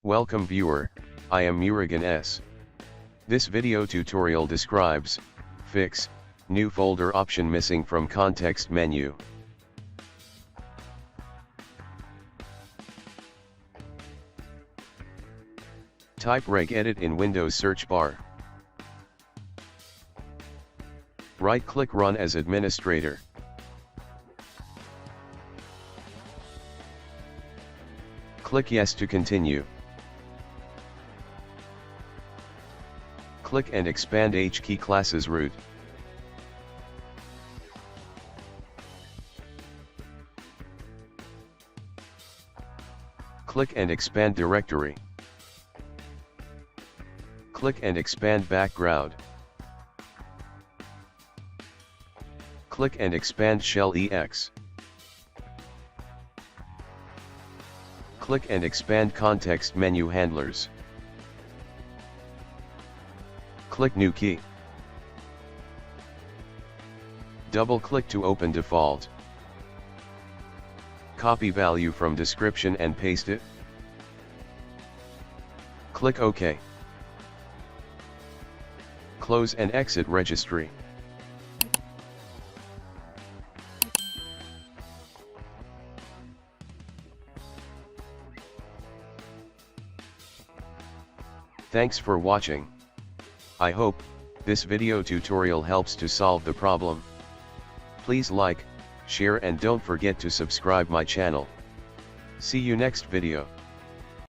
Welcome viewer, I am Murugan S. This video tutorial describes, fix, new folder option missing from context menu. Type regedit in Windows search bar. Right-click Run as administrator. Click Yes to continue. Click and expand HKey classes root. Click and expand directory. Click and expand background. Click and expand shell EX. Click and expand context menu handlers. Click New Key. Double-click to open default. Copy value from description and paste it. Click OK. Close and exit registry. Thanks for watching. I hope this video tutorial helps to solve the problem. Please like, share and don't forget to subscribe my channel. See you next video.